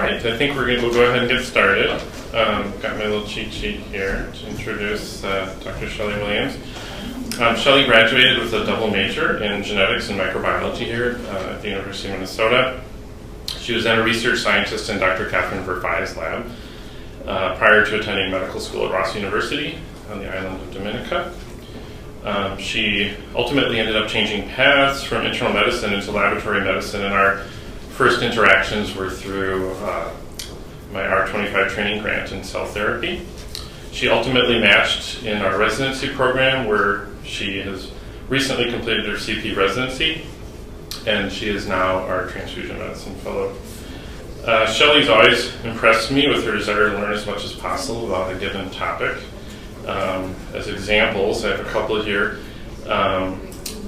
right, I think we'll go ahead and get started. Got my little cheat sheet here to introduce Dr. Shelly Williams. Shelly graduated with a double major in genetics and microbiology here at the University of Minnesota. She was then a research scientist in Dr. Catherine Verfai's lab prior to attending medical school at Ross University on the island of Dominica. She ultimately ended up changing paths from internal medicine into laboratory medicine, and our first interactions were through my R25 training grant in cell therapy. She ultimately matched in our residency program, where she has recently completed her CP residency, and she is now our Transfusion Medicine Fellow. Shelly's always impressed me with her desire to learn as much as possible about a given topic. As examples, I have a couple here.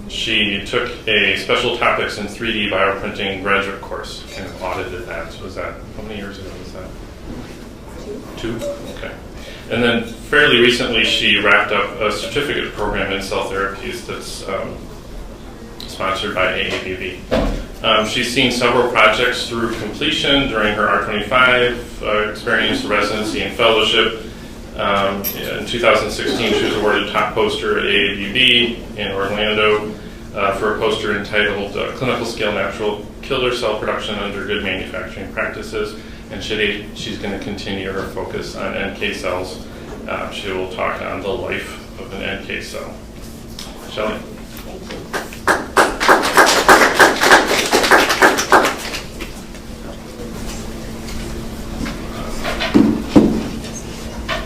She took a special topics in 3D bioprinting graduate course and audited that. Was that, how many years ago was that? Two? Okay. And then fairly recently she wrapped up a certificate program in cell therapies that's sponsored by AABB. She's seen several projects through completion during her R25 experience, residency, and fellowship. In 2016, she was awarded top poster at AABB in Orlando for a poster entitled Clinical Scale Natural Killer Cell Production Under Good Manufacturing Practices. And today she's going to continue her focus on NK cells. She will talk on the life of an NK cell. Shelly.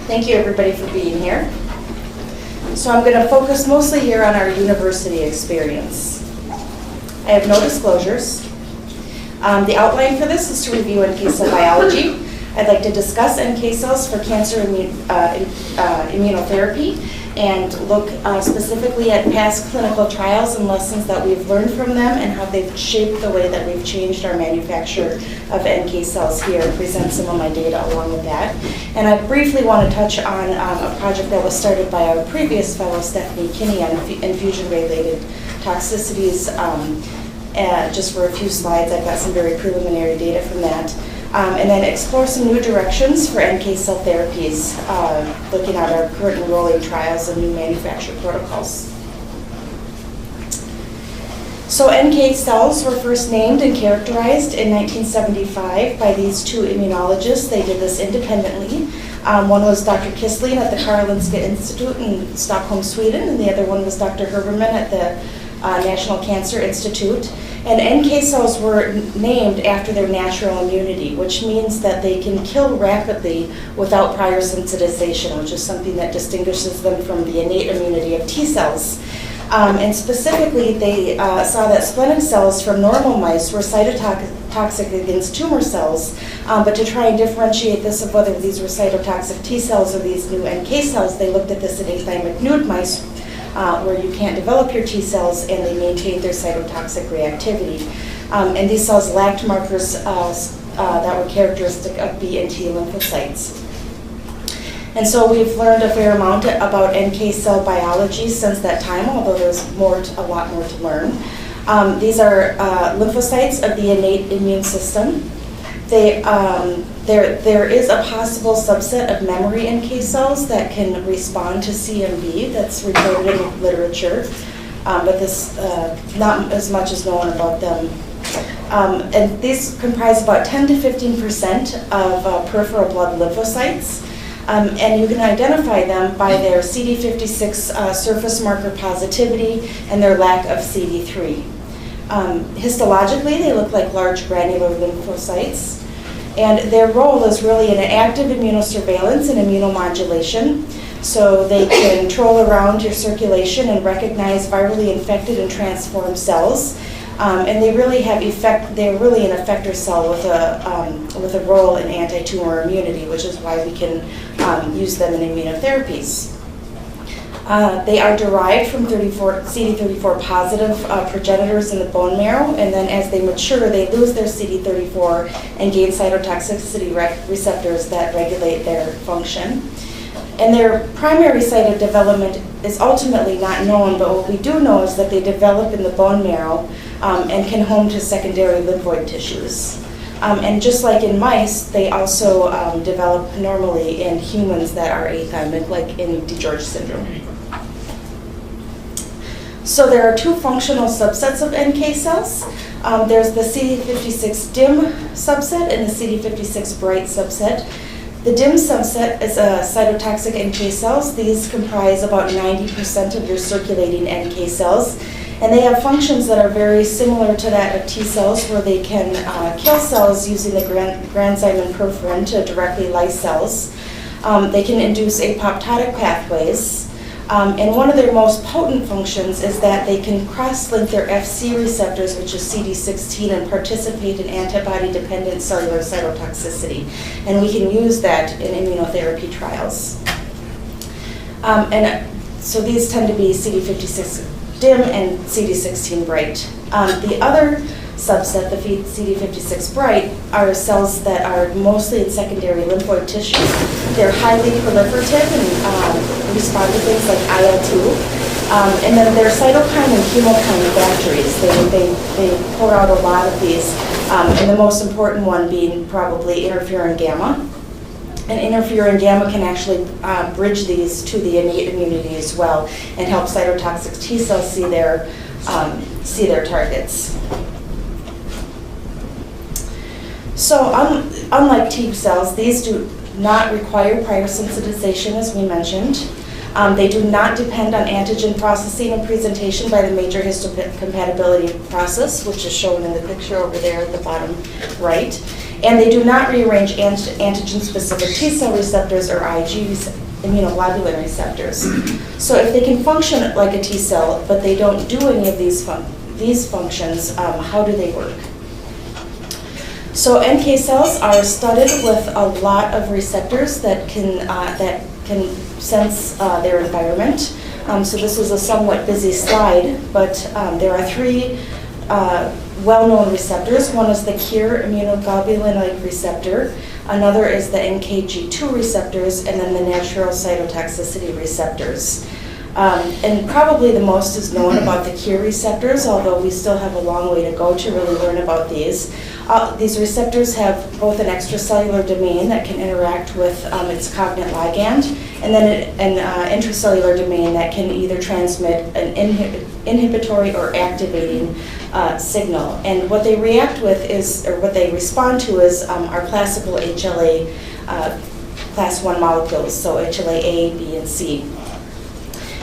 Thank you, everybody, for being here. So I'm going to focus mostly here on our university experience. I have no disclosures. The outline for this is to review NK cell biology. I'd like to discuss NK cells for cancer immunotherapy and look specifically at past clinical trials and lessons that we've learned from them and how they've shaped the way that we've changed our manufacture of NK cells here and present some of my data along with that. And I briefly want to touch on a project that was started by our previous fellow, Stephanie Kinney, on infusion-related toxicities. Just for a few slides, I've got some very preliminary data from that. And then explore some new directions for NK cell therapies, looking at our current enrolling trials and new manufacture protocols. So NK cells were first named and characterized in 1975 by these two immunologists. They did this independently. One was Dr. Kissling at the Karolinska Institute in Stockholm, Sweden, and the other one was Dr. Herbermann at the National Cancer Institute. And NK cells were named after their natural immunity, which means that they can kill rapidly without prior sensitization, which is something that distinguishes them from the innate immunity of T cells. And specifically, they saw that splenic cells from normal mice were cytotoxic against tumor cells, but to try and differentiate this of whether these were cytotoxic T cells or these new NK cells, they looked at this in athymic nude mice, where you can't develop your T cells and they maintain their cytotoxic reactivity. And these cells lacked markers that were characteristic of B and T lymphocytes. And so we've learned a fair amount about NK cell biology since that time, although there's a lot more to learn. These are lymphocytes of the innate immune system. There is a possible subset of memory NK cells that can respond to CMV that's reported in the literature, but this not as much is known about them. And these comprise about 10 to 15% of peripheral blood lymphocytes. And you can identify them by their CD56 surface marker positivity and their lack of CD3. Histologically, they look like large granular lymphocytes. And their role is really in active immunosurveillance and immunomodulation. So they can troll around your circulation and recognize virally infected and transformed cells. And they really have they're really an effector cell with a role in anti-tumor immunity, which is why we can use them in immunotherapies. They are derived from CD34 positive progenitors in the bone marrow, and then as they mature, they lose their CD34 and gain cytotoxicity receptors that regulate their function. And their primary site of development is ultimately not known, but what we do know is that they develop in the bone marrow and can home to secondary lymphoid tissues. And just like in mice, they also develop normally in humans that are athymic, like in DiGeorge syndrome. So there are two functional subsets of NK cells. There's the CD56 dim subset and the CD56 bright subset. The dim subset is cytotoxic NK cells. These comprise about 90% of your circulating NK cells. And they have functions that are very similar to that of T cells, where they can kill cells using the granzyme and perforin to directly lyse cells. They can induce apoptotic pathways. And one of their most potent functions is that they can cross-link their Fc receptors, which is CD16, and participate in antibody-dependent cellular cytotoxicity. And we can use that in immunotherapy trials. And so these tend to be CD56 dim and CD16 bright. The other subset, the CD56 bright, are cells that are mostly in secondary lymphoid tissue. They're highly proliferative and respond to things like IL-2. And then they're cytokine and chemokine factories. They pour out a lot of these, and the most important one being probably interferon gamma. And interferon gamma can actually bridge these to the innate immunity as well and help cytotoxic T cells see their targets. So unlike T cells, these do not require prior sensitization, as we mentioned. They do not depend on antigen processing and presentation by the major histocompatibility process, which is shown in the picture over there at the bottom right. And they do not rearrange antigen-specific T cell receptors or Ig immunoglobulin receptors. So if they can function like a T cell, but they don't do any of these functions, how do they work? So NK cells are studded with a lot of receptors that can sense their environment. So this is a somewhat busy slide, but there are three well-known receptors. One is the KIR immunoglobulin-like receptor. Another is the NKG2 receptors, and then the natural cytotoxicity receptors. And probably the most is known about the KIR receptors, although we still have a long way to go to really learn about these. These receptors have both an extracellular domain that can interact with its cognate ligand, and then an intracellular domain that can either transmit an inhibitory or activating signal. And what they react with is, or what they respond to is our classical HLA class 1 molecules, so HLA A, B, and C.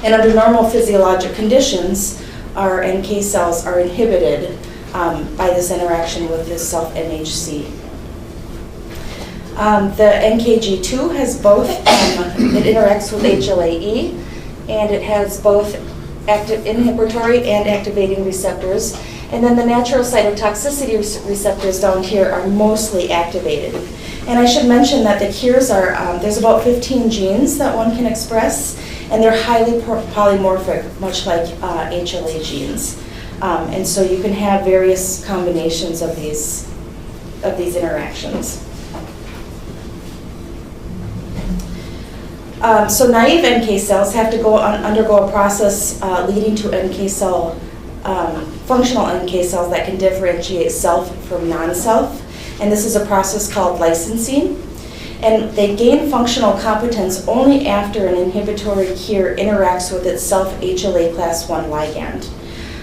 And under normal physiologic conditions, our NK cells are inhibited by this interaction with this self-MHC. The NKG2 has both, it interacts with HLA-E, and it has both active inhibitory and activating receptors. And then the natural cytotoxicity receptors down here are mostly activated. And I should mention that the KIRs are, there's about 15 genes that one can express, and they're highly polymorphic, much like HLA genes. And so you can have various combinations of these interactions. So naive NK cells have to undergo a process leading to NK cell, functional NK cells that can differentiate self from non-self. And this is a process called licensing. And they gain functional competence only after an inhibitory KIR interacts with its self-HLA class 1 ligand.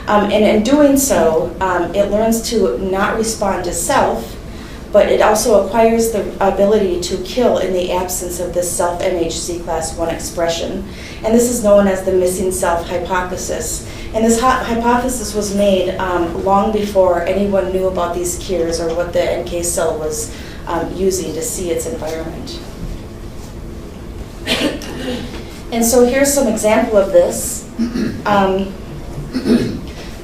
And in doing so, it learns to not respond to self, but it also acquires the ability to kill in the absence of this self-MHC class 1 expression. And this is known as the missing self hypothesis. And this hypothesis was made long before anyone knew about these KIRs or what the NK cell was using to see its environment. And so here's some example of this.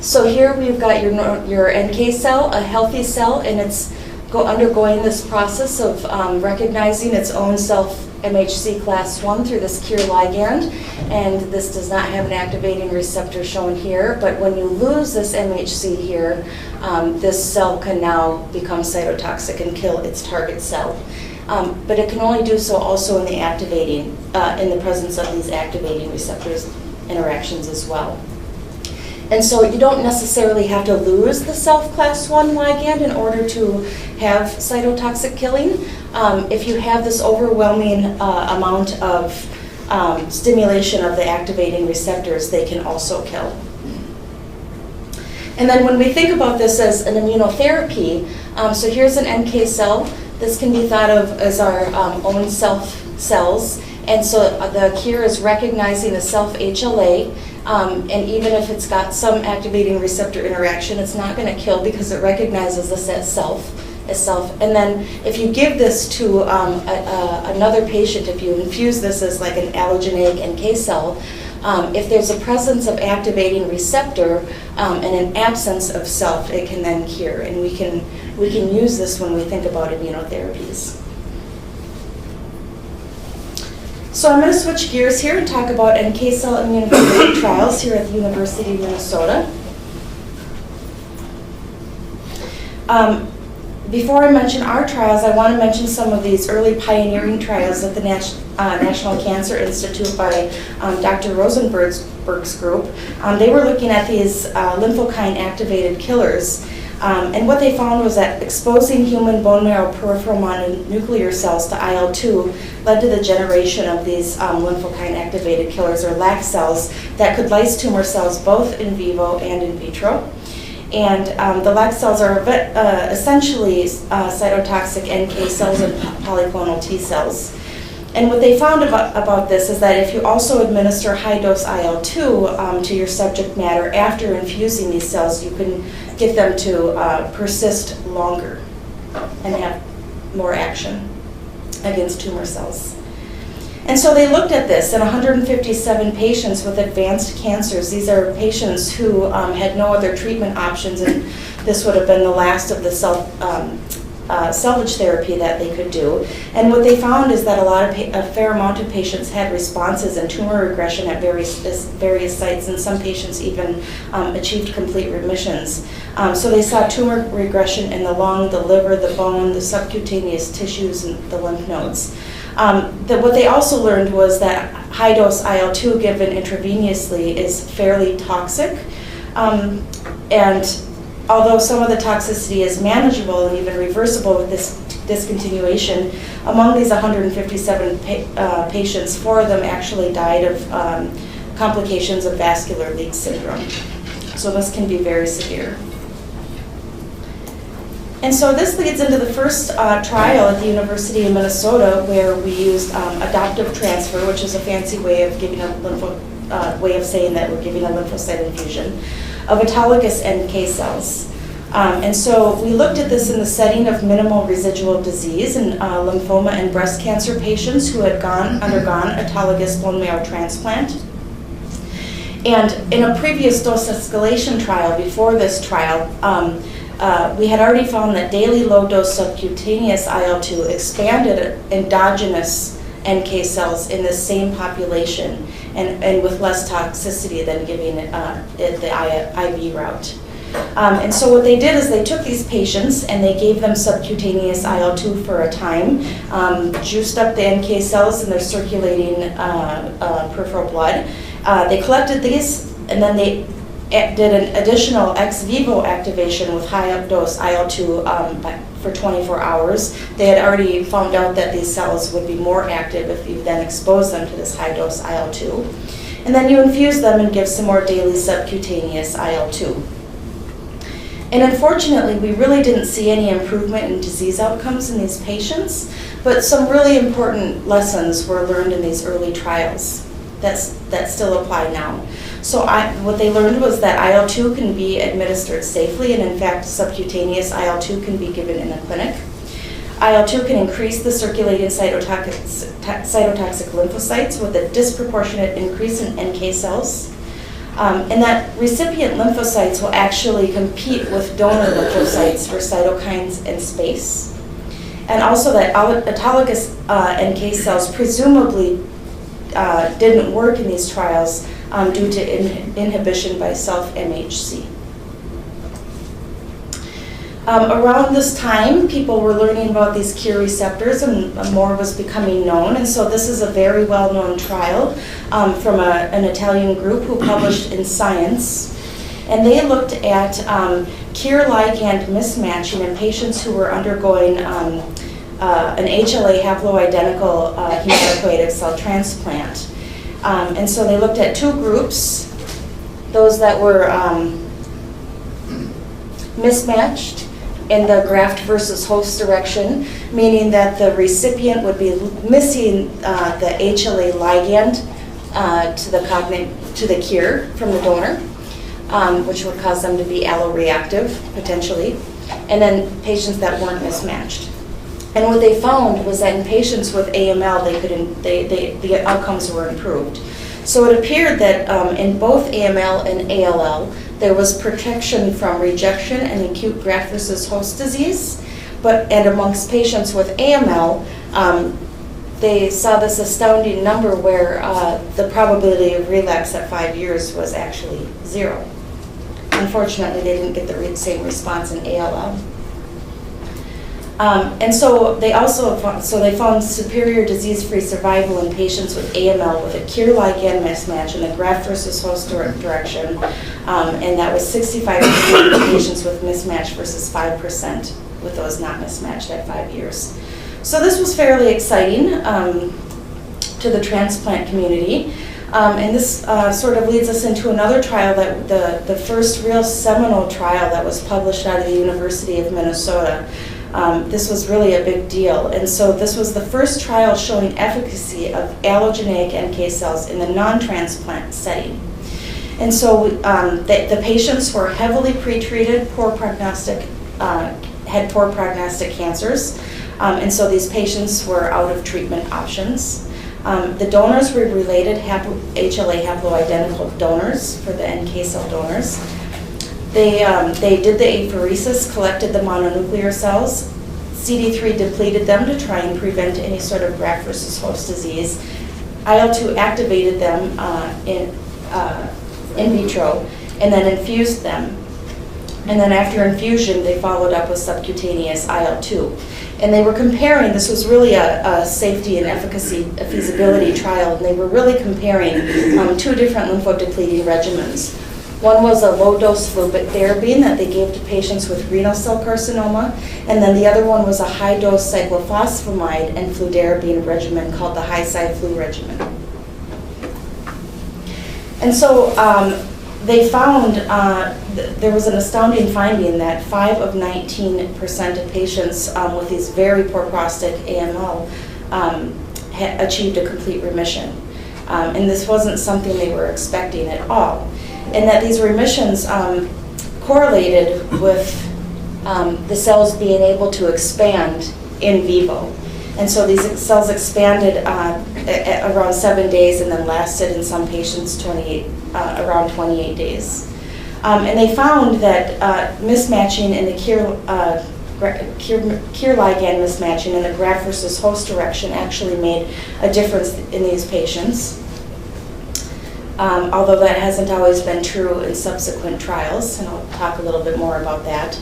So here we've got your NK cell, a healthy cell, and it's undergoing this process of recognizing its own self-MHC class 1 through this KIR ligand. And this does not have an activating receptor shown here, but when you lose this MHC here, this cell can now become cytotoxic and kill its target cell. But it can only do so also in the in the presence of these activating receptors interactions as well. And so you don't necessarily have to lose the self-class 1 ligand in order to have cytotoxic killing. If you have this overwhelming amount of stimulation of the activating receptors, they can also kill. And then when we think about this as an immunotherapy, so here's an NK cell. This can be thought of as our own self cells. And so the cure is recognizing the self-HLA, and even if it's got some activating receptor interaction, it's not going to kill because it recognizes this as self. And then if you give this to another patient, if you infuse this as like an allogeneic NK cell, if there's a presence of activating receptor and an absence of self, it can then cure. And we can use this when we think about immunotherapies. So I'm going to switch gears here and talk about NK cell immunotherapy trials here at the University of Minnesota. Before I mention our trials, I want to mention some of these early pioneering trials at the National Cancer Institute by Dr. Rosenberg's group. They were looking at these lymphokine-activated killers. And what they found was that exposing human bone marrow peripheral mononuclear cells to IL-2 led to the generation of these lymphokine-activated killers, or LAC cells, that could lyse tumor cells both in vivo and in vitro. And the LAC cells are essentially cytotoxic NK cells and polyclonal T cells. And what they found about this is that if you also administer high-dose IL-2 to your subject matter after infusing these cells, you can get them to persist longer and have more action against tumor cells. And so they looked at this in 157 patients with advanced cancers. These are patients who had no other treatment options, and this would have been the last of the salvage therapy that they could do. And what they found is that a fair amount of patients had responses and tumor regression at various sites, and some patients even achieved complete remissions. So they saw tumor regression in the lung, the liver, the bone, the subcutaneous tissues, and the lymph nodes. What they also learned was that high-dose IL-2 given intravenously is fairly toxic, and although some of the toxicity is manageable and even reversible with this discontinuation, among these 157 patients, 4 of them actually died of complications of vascular leak syndrome. So this can be very severe. And so this leads into the first trial at the University of Minnesota, where we used adoptive transfer, which is a fancy way of giving saying that we're giving a lymphocyte infusion of autologous NK cells. And so we looked at this in the setting of minimal residual disease in lymphoma and breast cancer patients who had undergone autologous bone marrow transplant. And in a previous dose escalation trial before this trial, we had already found that daily low-dose subcutaneous IL-2 expanded endogenous NK cells in the same population and with less toxicity than giving it the IV route. And so what they did is they took these patients and they gave them subcutaneous IL-2 for a time, juiced up the NK cells in their circulating peripheral blood. They collected these, and then they did an additional ex vivo activation with high-dose IL-2 for 24 hours. They had already found out that these cells would be more active if you then expose them to this high-dose IL-2. And then you infuse them and give some more daily subcutaneous IL-2. And unfortunately, we really didn't see any improvement in disease outcomes in these patients, but some really important lessons were learned in these early trials that still apply now. So what they learned was that IL-2 can be administered safely, and in fact, subcutaneous IL-2 can be given in the clinic. IL-2 can increase the circulating cytotoxic lymphocytes with a disproportionate increase in NK cells. And that recipient lymphocytes will actually compete with donor lymphocytes for cytokines and space. And also that autologous NK cells presumably didn't work in these trials due to inhibition by self-MHC. Around this time, people were learning about these KIR receptors, and more was becoming known. And so this is a very well-known trial from an Italian group who published in Science. And they looked at KIR ligand mismatching in patients who were undergoing an HLA haploidentical hematopoietic cell transplant. And so they looked at two groups, those that were mismatched in the graft versus host direction, meaning that the recipient would be missing the HLA ligand to the KIR from the donor, which would cause them to be alloreactive potentially, and then patients that weren't mismatched. And what they found was that in patients with AML, the outcomes were improved. So it appeared that in both AML and ALL, there was protection from rejection and acute graft versus host disease, and amongst patients with AML, they saw this astounding number where the probability of relapse at 5 years was actually 0. Unfortunately, they didn't get the same response in ALL. And so they found superior disease-free survival in patients with AML with a KIR ligand mismatch in the graft versus host direction, and that was 65% of patients with mismatch versus 5% with those not mismatched at 5 years. So this was fairly exciting to the transplant community. And this sort of leads us into another trial, that the first real seminal trial that was published out of the University of Minnesota. This was really a big deal. And so this was the first trial showing efficacy of allogeneic NK cells in the non-transplant setting. And so the patients were heavily pretreated, had poor prognostic cancers. And so these patients were out of treatment options. The donors were related HLA haploidentical donors for the NK cell donors. They did the apheresis, collected the mononuclear cells, CD3 depleted them to try and prevent any sort of graft versus host disease. IL-2 activated them in vitro, and then infused them. And then after infusion, they followed up with subcutaneous IL-2. And they were comparing, this was really a safety and efficacy, a feasibility trial, and they were really comparing two different lymphodepleting regimens. One was a low-dose fludarabine that they gave to patients with renal cell carcinoma, and then the other one was a high-dose cyclophosphamide and fludarabine regimen called the high-cy-flu regimen. And so they found, there was an astounding finding that 5 of 19% of patients with these very poor prostate AML achieved a complete remission. And this wasn't something they were expecting at all. And that these remissions correlated with the cells being able to expand in vivo. And so these cells expanded at around 7 days and then lasted in some patients around 28 days. And they found that mismatching in the KIR ligand mismatching in the graft versus host direction actually made a difference in these patients. Although that hasn't always been true in subsequent trials, and I'll talk a little bit more about that.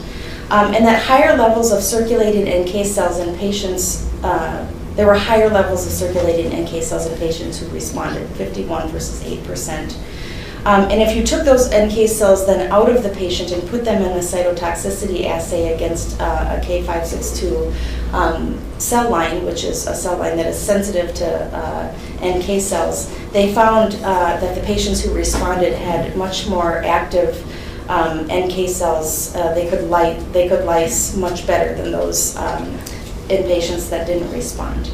And that higher levels of circulating NK cells in patients, there were higher levels of circulating NK cells in patients who responded, 51 versus 8%. And if you took those NK cells then out of the patient and put them in a cytotoxicity assay against a K562 cell line, which is a cell line that is sensitive to NK cells, they found that the patients who responded had much more active NK cells. They could lyse much better than those in patients that didn't respond.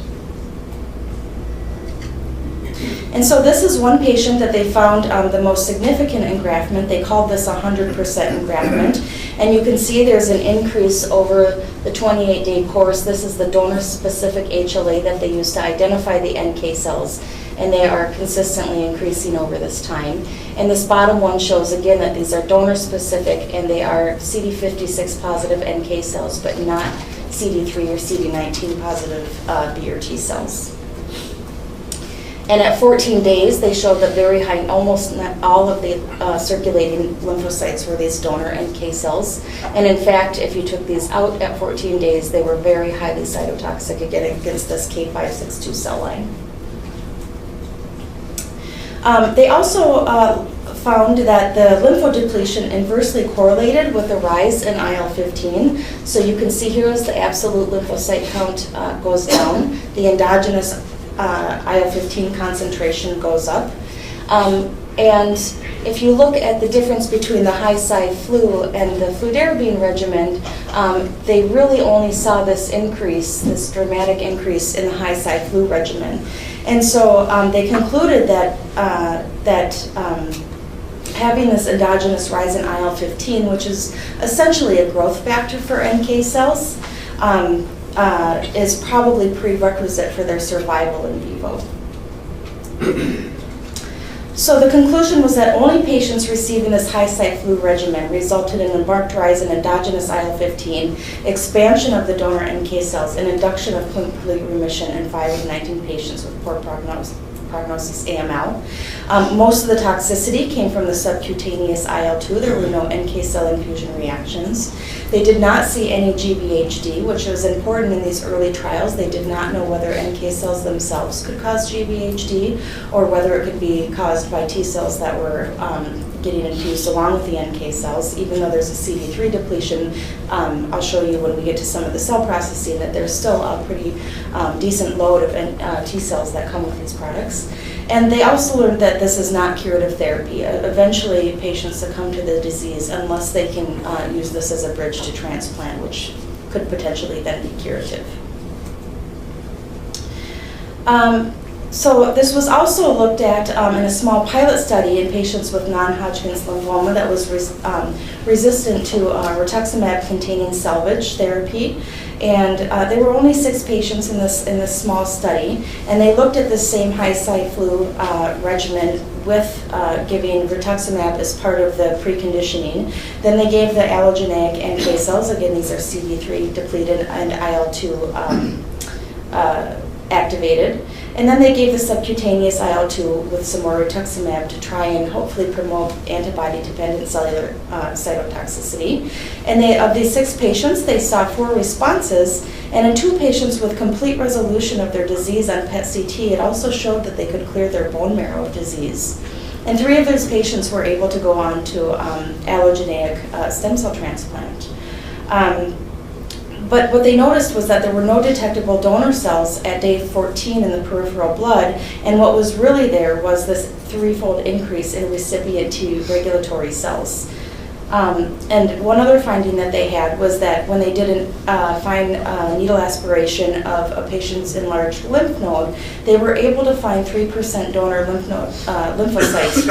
And so this is one patient that they found the most significant engraftment. They called this 100% engraftment. And you can see there's an increase over the 28-day course. This is the donor-specific HLA that they use to identify the NK cells. And they are consistently increasing over this time. And this bottom one shows again that these are donor-specific and they are CD56 positive NK cells, but not CD3 or CD19 positive B or T cells. And at 14 days, they showed that very high, almost all of the circulating lymphocytes were these donor NK cells. And in fact, if you took these out at 14 days, they were very highly cytotoxic again against this K562 cell line. They also found that the lymphodepletion inversely correlated with the rise in IL-15. So you can see here as the absolute lymphocyte count goes down, the endogenous IL-15 concentration goes up. And if you look at the difference between the high-Cy/Flu and the fludarabine regimen, they really only saw this increase, this dramatic increase in the high-Cy/Flu regimen. And so they concluded that, having this endogenous rise in IL-15, which is essentially a growth factor for NK cells, is probably prerequisite for their survival in vivo. So the conclusion was that only patients receiving this high-Cy/Flu regimen resulted in a marked rise in endogenous IL-15, expansion of the donor NK cells, and induction of complete remission in 5 of 19 patients with poor prognosis AML. Most of the toxicity came from the subcutaneous IL-2. There were no NK cell infusion reactions. They did not see any GVHD, which was important in these early trials. They did not know whether NK cells themselves could cause GVHD or whether it could be caused by T cells that were getting infused along with the NK cells, even though there's a CD3 depletion. I'll show you when we get to some of the cell processing that there's still a pretty decent load of T cells that come with these products. And they also learned that this is not curative therapy. Eventually, patients succumb to the disease unless they can use this as a bridge to transplant, which could potentially then be curative. So this was also looked at in a small pilot study in patients with non-Hodgkin's lymphoma that was resistant to rituximab-containing salvage therapy. And there were only 6 patients in this small study, and they looked at the same high-Cy/Flu regimen with giving rituximab as part of the preconditioning. Then they gave the allogeneic NK cells. Again, these are CD3 depleted and IL-2 activated. And then they gave the subcutaneous IL-2 with some more rituximab to try and hopefully promote antibody-dependent cellular cytotoxicity. And of these 6 patients, they saw 4 responses. And in 2 patients with complete resolution of their disease on PET-CT, it also showed that they could clear their bone marrow of disease. And 3 of those patients were able to go on to allogeneic stem cell transplant. But what they noticed was that there were no detectable donor cells at day 14 in the peripheral blood, and what was really there was this 3-fold increase in recipient T regulatory cells. And one other finding that they had was that when they did a fine needle aspiration of a patient's enlarged lymph node, they were able to find 3% donor lymphocytes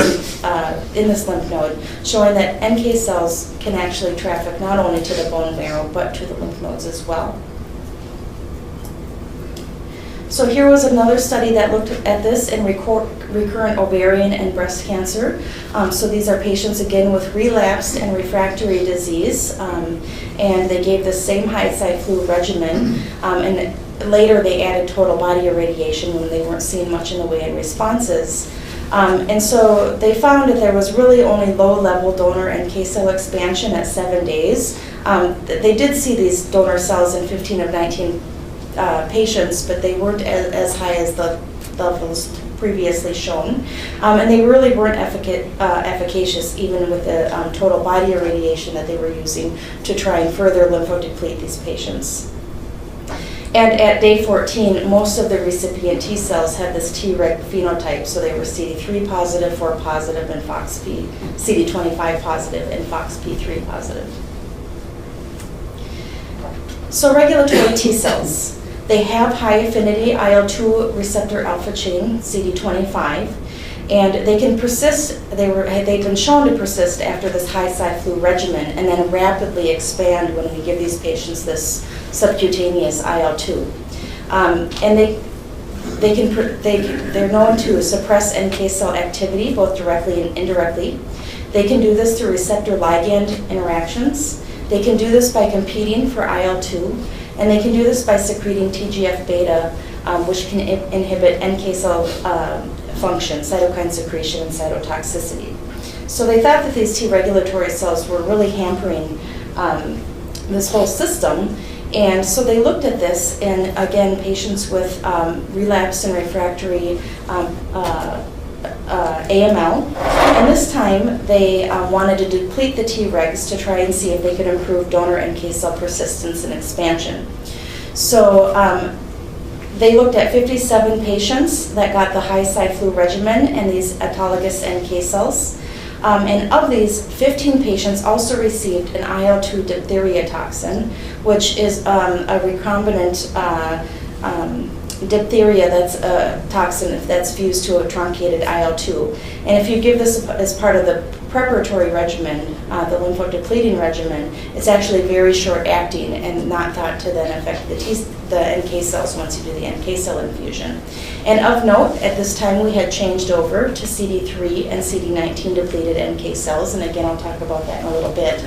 in this lymph node, showing that NK cells can actually traffic not only to the bone marrow, but to the lymph nodes as well. So here was another study that looked at this in recurrent ovarian and breast cancer. So these are patients, again, with relapsed and refractory disease, and they gave the same high-Cy/Flu regimen, and later they added total body irradiation when they weren't seeing much in the way of responses. And so they found that there was really only low-level donor NK cell expansion at 7 days. They did see these donor cells in 15 of 19 patients, but they weren't as high as the levels previously shown. And they really weren't efficacious even with the total body irradiation that they were using to try and further lymphodeplete these patients. And at day 14, most of the recipient T cells had this Treg phenotype, so they were CD3 positive, 4 positive, and FOXP, CD25 positive, and FOXP3 positive. So regulatory T cells. They have high affinity IL-2 receptor alpha chain, CD25, and they can persist. They've been shown to persist after this high-Cy/Flu regimen and then rapidly expand when we give these patients this subcutaneous IL-2. And they're known to suppress NK cell activity both directly and indirectly. They can do this through receptor-ligand interactions. They can do this by competing for IL-2, and they can do this by secreting TGF-beta, which can inhibit NK cell function, cytokine secretion, and cytotoxicity. So they thought that these T regulatory cells were really hampering this whole system, and so they looked at this in, again, patients with relapsed and refractory AML, and this time they wanted to deplete the Tregs to try and see if they could improve donor NK cell persistence and expansion. So they looked at 57 patients that got the high Cy/Flu regimen and these autologous NK cells. And of these, 15 patients also received an IL-2 diphtheria toxin, which is a recombinant diphtheria that's a toxin that's fused to a truncated IL-2. And if you give this as part of the preparatory regimen, the lymphodepleting regimen, it's actually very short acting and not thought to then affect the NK cells once you do the NK cell infusion. And of note, at this time we had changed over to CD3 and CD19 depleted NK cells, and again I'll talk about that in a little bit.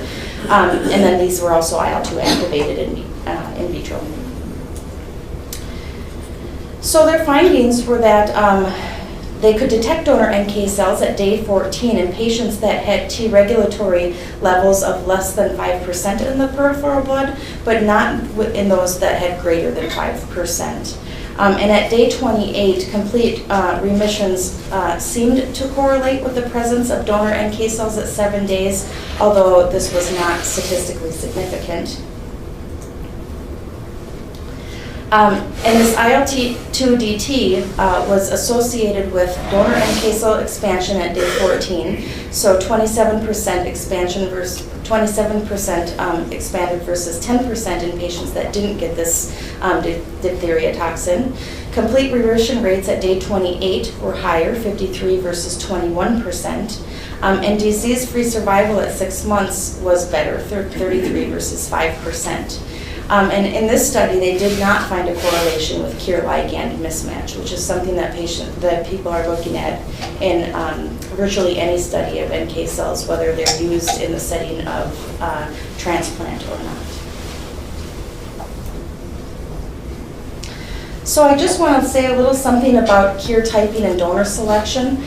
And then these were also IL-2 activated in vitro. So their findings were that they could detect donor NK cells at day 14 in patients that had T regulatory levels of less than 5% in the peripheral blood, but not in those that had greater than 5%. And at day 28, complete remissions seemed to correlate with the presence of donor NK cells at 7 days, although this was not statistically significant. And this IL-2DT was associated with donor NK cell expansion at day 14, so 27% expansion versus 27% expanded versus 10% in patients that didn't get this diphtheria toxin. Complete remission rates at day 28 were higher, 53 versus 21%, and disease-free survival at 6 months was better, 33 versus 5%. And in this study, they did not find a correlation with KIR-ligand mismatch, which is something that people are looking at in virtually any study of NK cells, whether they're used in the setting of transplant or not. So I just want to say a little something about KIR typing and donor selection.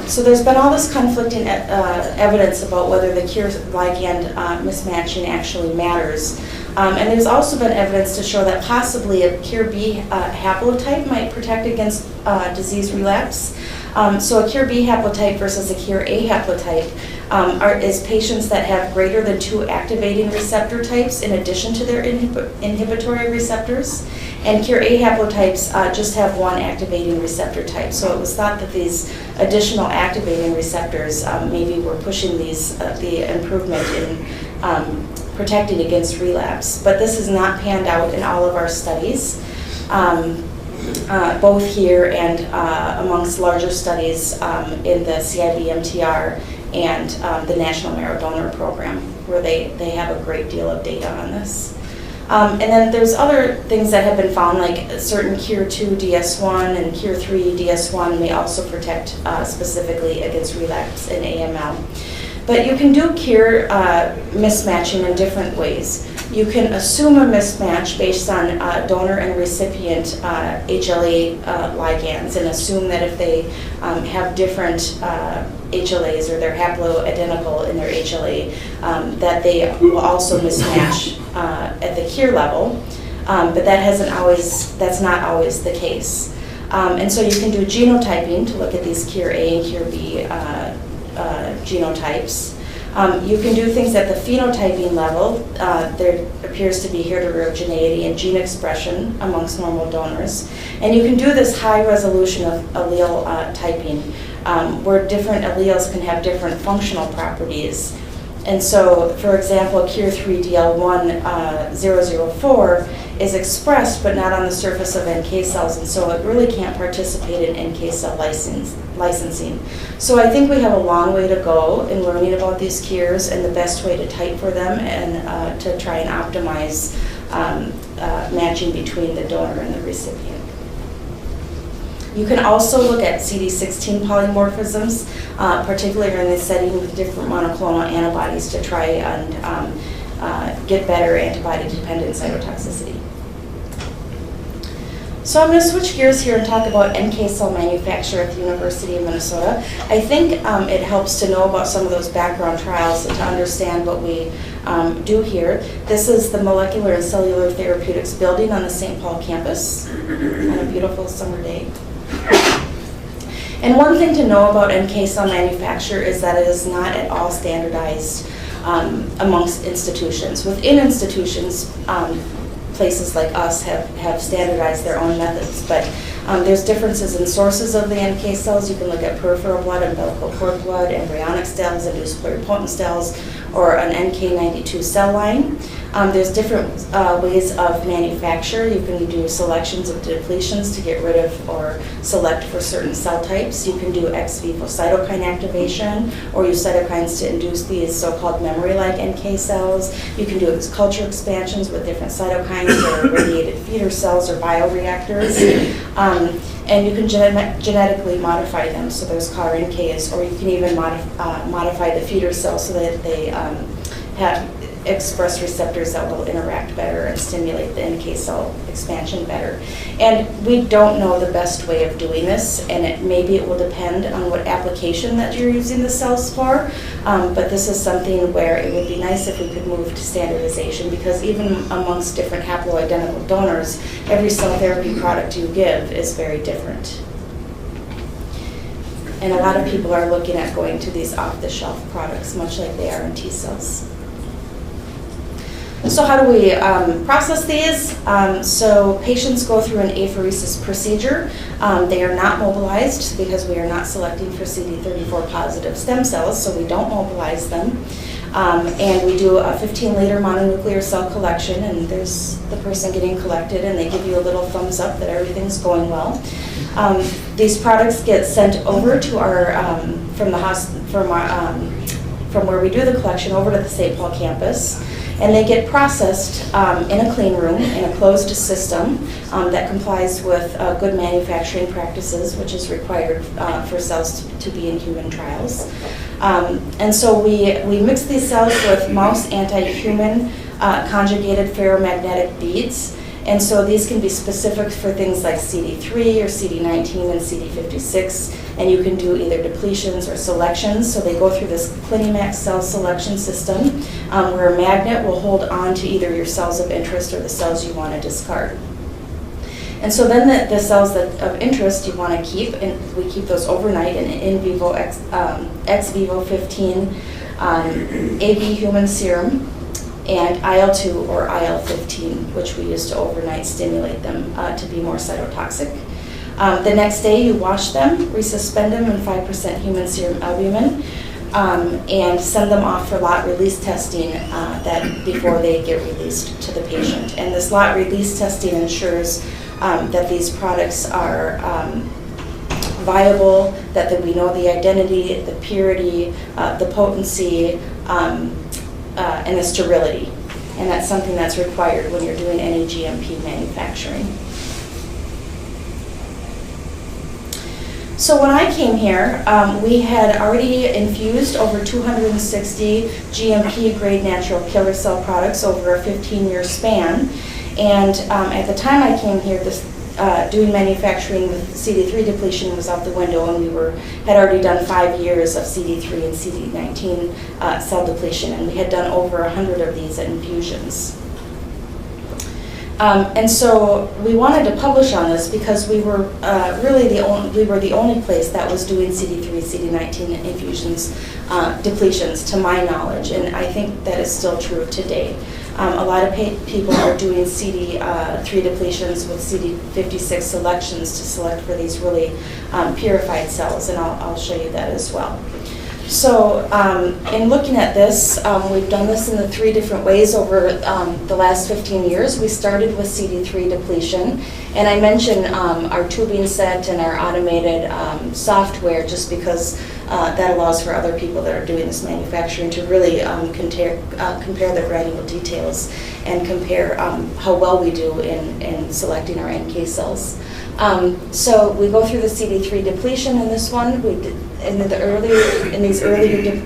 So there's been all this conflicting evidence about whether the KIR-ligand mismatching actually matters. And there's also been evidence to show that possibly a KIR-B haplotype might protect against disease relapse. So a KIR-B haplotype versus a KIR-A haplotype is patients that have greater than 2 activating receptor types in addition to their inhibitory receptors. And KIR-A haplotypes just have 1 activating receptor type. So it was thought that these additional activating receptors maybe were pushing the improvement in protecting against relapse. But this has not panned out in all of our studies, both here and amongst larger studies in the CIB-MTR and the National Marrow Donor Program, where they have a great deal of data on this. And then there's other things that have been found, like certain KIR2 DS1 and KIR3 DS1 may also protect specifically against relapse in AML. But you can do KIR mismatching in different ways. You can assume a mismatch based on donor and recipient HLA ligands, and assume that if they have different HLAs or they're haploidentical in their HLA, that they will also mismatch at the KIR level. But that's not always the case. And so you can do genotyping to look at these KIR-A and KIR-B genotypes. You can do things at the phenotyping level. There appears to be heterogeneity in gene expression amongst normal donors. And you can do this high resolution of allele typing, where different alleles can have different functional properties. And so, for example, KIR3DL1 is expressed but not on the surface of NK cells, and so it really can't participate in NK cell licensing. So I think we have a long way to go in learning about these KIRs and the best way to type for them, and to try and optimize matching between the donor and the recipient. You can also look at CD16 polymorphisms, particularly in the setting with different monoclonal antibodies, to try and get better antibody-dependent cytotoxicity. So I'm going to switch gears here and talk about NK cell manufacture at the University of Minnesota. I think it helps to know about some of those background trials and to understand what we do here. This is the Molecular and Cellular Therapeutics building on the St. Paul campus on a beautiful summer day. And one thing to know about NK cell manufacture is that it is not at all standardized amongst institutions. Within institutions, places like us have standardized their own methods, but there's differences in sources of the NK cells. You can look at peripheral blood, umbilical cord blood, embryonic cells, induced pluripotent cells, or an NK92 cell line. There's different ways of manufacture. You can do selections of depletions to get rid of or select for certain cell types. You can do ex vivo cytokine activation or use cytokines to induce these so-called memory-like NK cells. You can do culture expansions with different cytokines or radiated feeder cells or bioreactors. And you can genetically modify them, so there's CAR NKs, or you can even modify the feeder cells so that they express receptors that will interact better and stimulate the NK cell expansion better. And we don't know the best way of doing this, and maybe it will depend on what application that you're using the cells for, but this is something where it would be nice if we could move to standardization, because even amongst different haploidentical donors, every cell therapy product you give is very different. And a lot of people are looking at going to these off-the-shelf products, much like they are in T cells. So how do we process these? So patients go through an apheresis procedure. They are not mobilized because we are not selecting for CD34 positive stem cells, so we don't mobilize them. And we do a 15-liter mononuclear cell collection, and there's the person getting collected, and they give you a little thumbs up that everything's going well. These products get sent over to our from where we do the collection over to the St. Paul campus. And they get processed in a clean room, in a closed system that complies with good manufacturing practices, which is required for cells to be in human trials. And so we mix these cells with mouse anti-human conjugated ferromagnetic beads. And so these can be specific for things like CD3 or CD19 and CD56, and you can do either depletions or selections. So they go through this Clinimax cell selection system where a magnet will hold on to either your cells of interest or the cells you want to discard. And so then the cells of interest you want to keep, and we keep those overnight in vivo ex vivo 15 AB human serum, and IL-2 or IL-15, which we use to overnight stimulate them to be more cytotoxic. The next day you wash them, resuspend them in 5% human serum albumin, and send them off for lot release testing before they get released to the patient. And this lot release testing ensures that these products are viable, that we know the identity, the purity, the potency, and the sterility. And that's something that's required when you're doing any GMP manufacturing. So when I came here, we had already infused over 260 GMP grade natural killer cell products over a 15-year span. And at the time I came here, doing manufacturing with CD3 depletion was out the window, and we had already done 5 years of CD3 and CD19 cell depletion, and we had done over 100 of these infusions. And so we wanted to publish on this because we were really the only place that was doing CD3, CD19 infusions, depletions, to my knowledge, and I think that is still true today. A lot of people are doing CD3 depletions with CD56 selections to select for these really purified cells, and I'll show you that as well. So in looking at this, we've done this in the 3 different ways over the last 15 years. We started with CD3 depletion, and I mentioned our tubing set and our automated software just because that allows for other people that are doing this manufacturing to really compare the granular details and compare how well we do in selecting our NK cells. So we go through the CD3 depletion in this one. We did in these early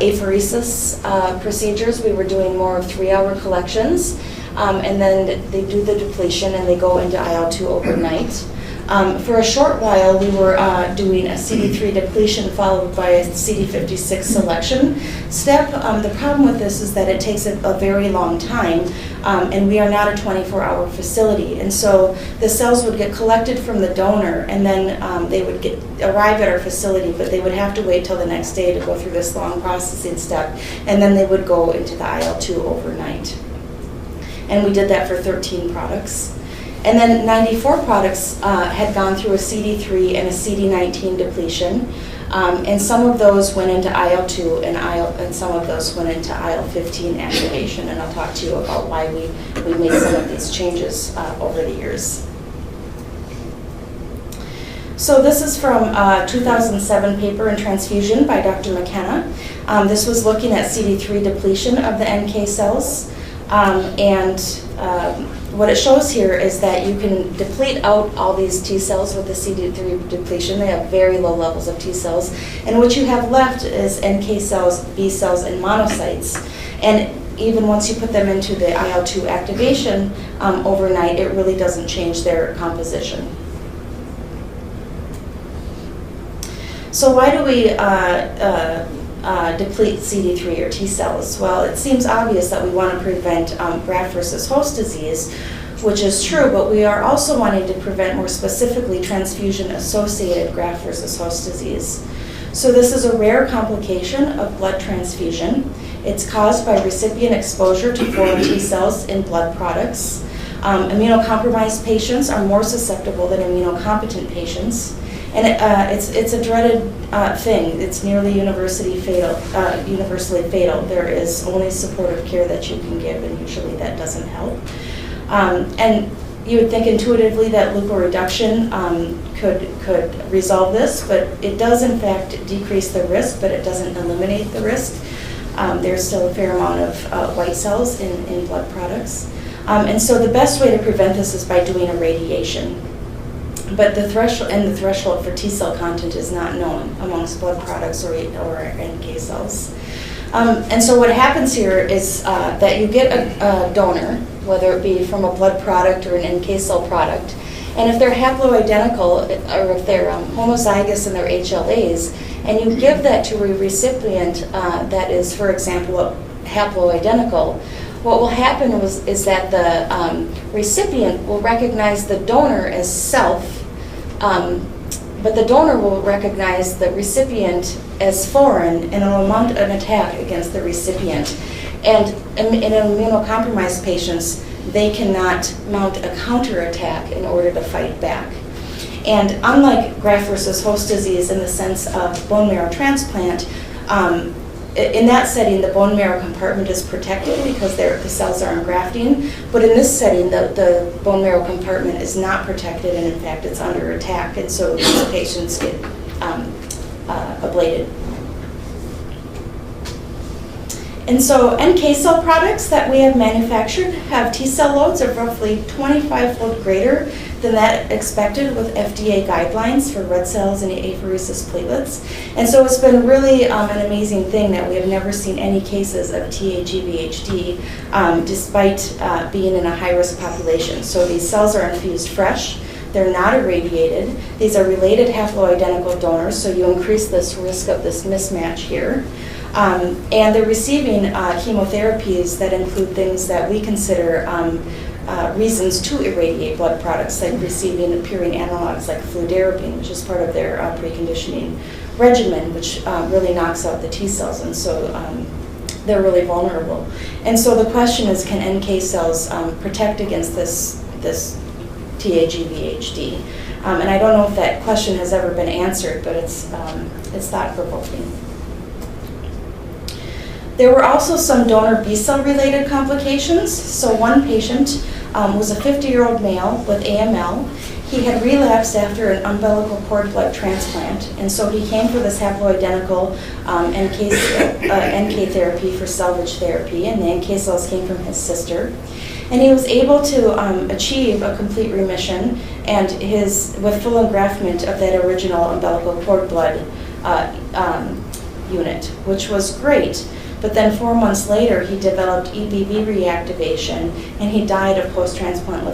apheresis procedures. We were doing more of 3-hour collections, and then they do the depletion and they go into IL-2 overnight. For a short while, we were doing a CD3 depletion followed by a CD56 selection step. The problem with this is that it takes a very long time, and we are not a 24-hour facility. And so the cells would get collected from the donor, and then they would arrive at our facility, but they would have to wait till the next day to go through this long processing step, and then they would go into the IL-2 overnight. And we did that for 13 products. And then 94 products had gone through a CD3 and a CD19 depletion. And some of those went into IL-2 and some of those went into IL-15 activation. And I'll talk to you about why we made some of these changes over the years. So this is from a 2007 paper in Transfusion by Dr. McKenna. This was looking at CD3 depletion of the NK cells. What it shows here is that you can deplete out all these T cells with the CD3 depletion. They have very low levels of T cells. And what you have left is NK cells, B cells, and monocytes. And even once you put them into the IL-2 activation overnight, it really doesn't change their composition. So why do we deplete CD3 or T cells? Well, it seems obvious that we want to prevent graft versus host disease, which is true, but we are also wanting to prevent more specifically transfusion-associated graft versus host disease. So this is a rare complication of blood transfusion. It's caused by recipient exposure to foreign T cells in blood products. Immunocompromised patients are more susceptible than immunocompetent patients. And it's a dreaded thing. It's nearly universally fatal. There is only supportive care that you can give, and usually that doesn't help. And you would think intuitively that leukoreduction could resolve this, but it does in fact decrease the risk, but it doesn't eliminate the risk. There's still a fair amount of white cells in blood products. And so the best way to prevent this is by doing irradiation. But the threshold for T cell content is not known amongst blood products or NK cells. And so what happens here is that you get a donor, whether it be from a blood product or an NK cell product, and if they're haploidentical or if they're homozygous in their HLAs, and you give that to a recipient that is, for example, haploidentical, what will happen is that the recipient will recognize the donor as self, but the donor will recognize the recipient as foreign and will mount an attack against the recipient. And in immunocompromised patients, they cannot mount a counterattack in order to fight back. And unlike graft versus host disease in the sense of bone marrow transplant, in that setting, the bone marrow compartment is protected because the cells are engrafting. But in this setting, the bone marrow compartment is not protected, and in fact, it's under attack. And so these patients get ablated. And so NK cell products that we have manufactured have T cell loads of roughly 25-fold greater than that expected with FDA guidelines for red cells and apheresis platelets. And so it's been really an amazing thing that we have never seen any cases of TA-GVHD despite being in a high-risk population. So these cells are infused fresh. They're not irradiated. These are related haploidentical donors, so you increase this risk of this mismatch here. And they're receiving chemotherapies that include things that we consider reasons to irradiate blood products, like receiving purine analogs like fludarabine, which is part of their preconditioning regimen, which really knocks out the T cells, and so they're really vulnerable. And so the question is, can NK cells protect against this TA-GVHD? And I don't know if that question has ever been answered, but it's thought-provoking. There were also some donor B-cell related complications. So one patient was a 50-year-old male with AML. He had relapsed after an umbilical cord blood transplant, and so he came for this haploidentical NK therapy for salvage therapy, and the NK cells came from his sister. And he was able to achieve a complete remission and with full engraftment of that original umbilical cord blood unit, which was great. But then 4 months later, he developed EBV reactivation, and he died of post-transplant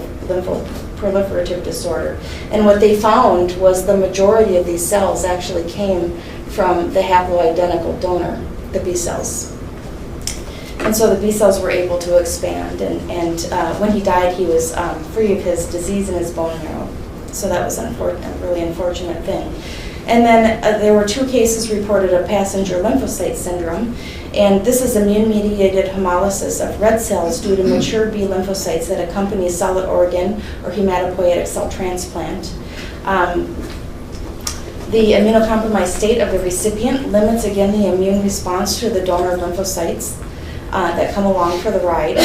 proliferative disorder. And what they found was the majority of these cells actually came from the haploidentical donor, the B cells. And so the B cells were able to expand, and when he died, he was free of his disease in his bone marrow. So that was a really unfortunate thing. And then there were 2 cases reported of passenger lymphocyte syndrome, and this is immune-mediated hemolysis of red cells due to mature B lymphocytes that accompany solid organ or hematopoietic cell transplant. The immunocompromised state of the recipient limits, again, the immune response to the donor lymphocytes that come along for the ride.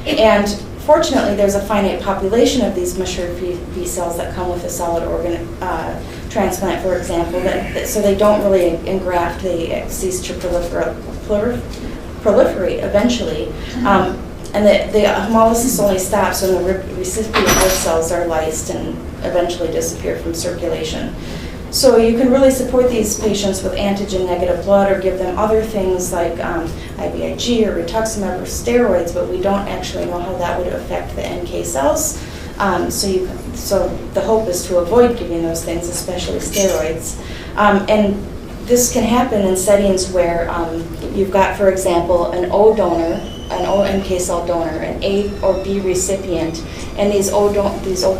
And fortunately, there's a finite population of these mature B cells that come with a solid organ transplant, for example, so they don't really engraft, they cease to proliferate eventually. And the hemolysis only stops when the recipient red cells are lysed and eventually disappear from circulation. So you can really support these patients with antigen-negative blood or give them other things like IVIG or rituximab or steroids, but we don't actually know how that would affect the NK cells. So the hope is to avoid giving those things, especially steroids. And this can happen in settings where you've got, for example, an O donor, an O NK cell donor, an A or B recipient, and these O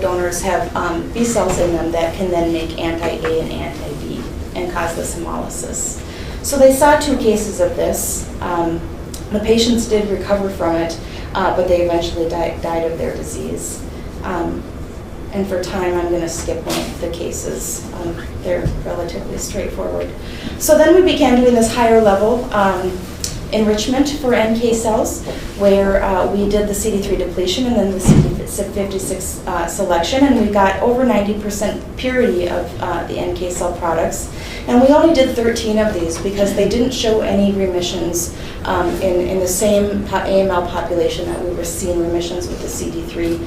donors have B cells in them that can then make anti-A and anti-B and cause this hemolysis. So they saw 2 cases of this. The patients did recover from it, but they eventually died of their disease. And for time, I'm going to skip one of the cases. They're relatively straightforward. So then we began doing this higher level enrichment for NK cells, where we did the CD3 depletion and then the CD56 selection, and we got over 90% purity of the NK cell products. And we only did 13 of these because they didn't show any remissions in the same AML population that we were seeing remissions with the CD3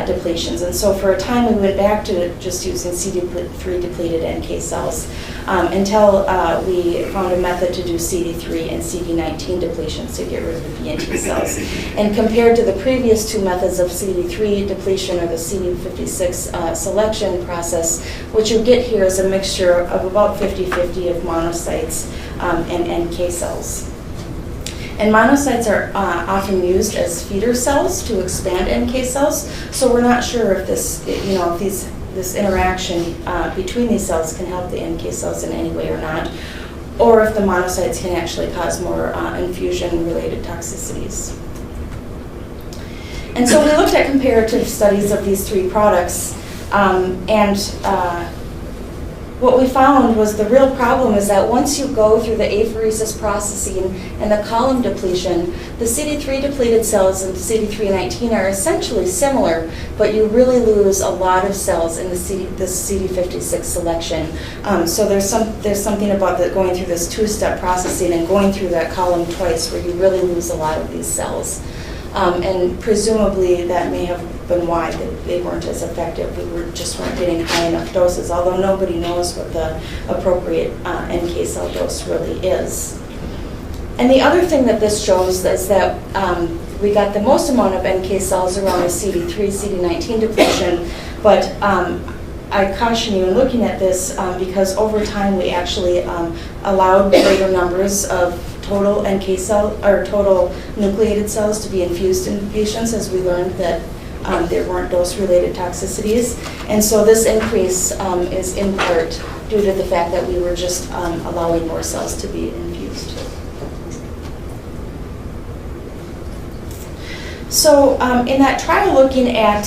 depletions. And so for a time we went back to just using CD3 depleted NK cells until we found a method to do CD3 and CD19 depletions to get rid of the B and T cells. And compared to the previous 2 methods of CD3 depletion or the CD56 selection process, what you get here is a mixture of about 50-50 of monocytes and NK cells. And monocytes are often used as feeder cells to expand NK cells, so we're not sure if this, this interaction between these cells can help the NK cells in any way or not, or if the monocytes can actually cause more infusion-related toxicities. And so we looked at comparative studies of these 3 products, what we found was the real problem is that once you go through the apheresis processing and the column depletion, the CD3 depleted cells and CD319 are essentially similar, but you really lose a lot of cells in the CD56 selection. So there's something about going through this 2-step processing and going through that column twice where you really lose a lot of these cells. And presumably that may have been why they weren't as effective. We just weren't getting high enough doses, although nobody knows what the appropriate NK cell dose really is. And the other thing that this shows is that we got the most amount of NK cells around the CD3, CD19 depletion, but I caution you in looking at this because over time we actually allowed greater numbers of total NK cell or total nucleated cells to be infused in patients as we learned that there weren't dose-related toxicities. And so this increase is in part due to the fact that we were just allowing more cells to be infused. So in that trial looking at